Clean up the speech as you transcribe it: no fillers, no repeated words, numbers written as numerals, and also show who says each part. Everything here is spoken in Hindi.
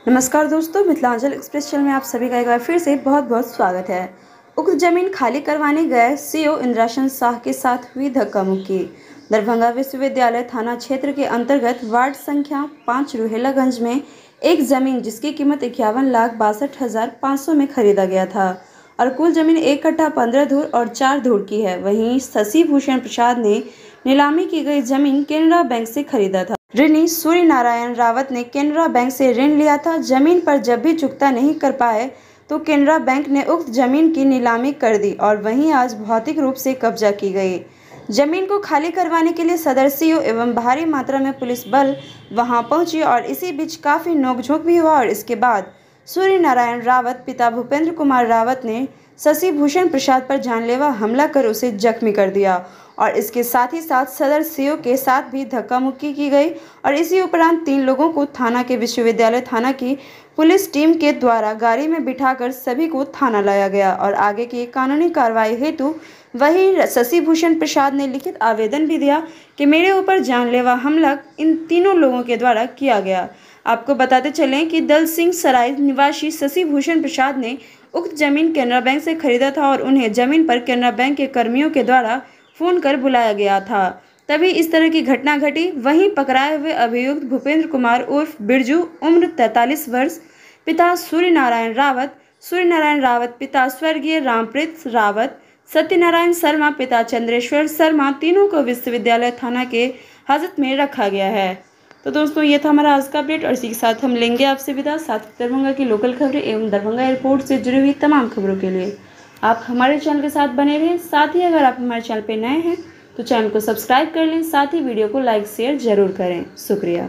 Speaker 1: नमस्कार दोस्तों, मिथिलांचल एक्सप्रेस चैनल में आप सभी का एक बार फिर से बहुत बहुत स्वागत है। उक्त जमीन खाली करवाने गए सीओ इंद्राशन शाह के साथ हुई धक्का मुक्की। दरभंगा विश्वविद्यालय थाना क्षेत्र के अंतर्गत वार्ड संख्या 5 रुहेलागंज में एक जमीन जिसकी कीमत 51,62,500 में खरीदा गया था और कुल जमीन 1 कट्ठा 15 धूर और 4 धूर की है। वहीं शशि भूषण प्रसाद ने नीलामी की गई जमीन केनरा बैंक से खरीदा था। ऋणी सूर्य नारायण रावत ने केनरा बैंक से ऋण लिया था। जमीन पर जब भी चुकता नहीं कर पाए तो केनरा बैंक ने उक्त जमीन की नीलामी कर दी और वहीं आज भौतिक रूप से कब्जा की गई। जमीन को खाली करवाने के लिए सदर सीओ एवं भारी मात्रा में पुलिस बल वहां पहुंची और इसी बीच काफी नोकझोंक भी हुआ और इसके बाद सूर्य नारायण रावत पिता भूपेंद्र कुमार रावत ने शशि भूषण प्रसाद पर जानलेवा हमला कर उसे जख्मी कर दिया और इसके साथ ही साथ सदर सीओ के साथ भी धक्का मुक्की की गई और इसी उपरांत 3 लोगों को थाना के विश्वविद्यालय थाना की पुलिस टीम के द्वारा गाड़ी में बिठाकर सभी को थाना लाया गया और आगे की कानूनी कार्रवाई हेतु वही शशि भूषण प्रसाद ने लिखित आवेदन भी दिया कि मेरे ऊपर जानलेवा हमला इन तीनों लोगों के द्वारा किया गया। आपको बताते चलें कि दल सिंह सराय निवासी शशि भूषण प्रसाद ने उक्त जमीन केनरा बैंक से खरीदा था और उन्हें जमीन पर केनरा बैंक के कर्मियों के द्वारा फोन कर बुलाया गया था, तभी इस तरह की घटना घटी। वहीं पकड़ाए हुए अभियुक्त भूपेंद्र कुमार उर्फ बिरजू, उम्र 43 वर्ष, पिता सूर्य नारायण रावत पिता स्वर्गीय रामप्रीत रावत, सत्यनारायण शर्मा पिता चंद्रेश्वर शर्मा, तीनों को विश्वविद्यालय थाना के हाजत में रखा गया है। तो दोस्तों, ये था हमारा आज का अपडेट और इसी के साथ हम लेंगे आपसे विदा। साथ ही दरभंगा की लोकल खबरें एवं दरभंगा एयरपोर्ट से जुड़ी हुई तमाम खबरों के लिए आप हमारे चैनल के साथ बने रहें। साथ ही अगर आप हमारे चैनल पर नए हैं तो चैनल को सब्सक्राइब कर लें, साथ ही वीडियो को लाइक शेयर जरूर करें। शुक्रिया।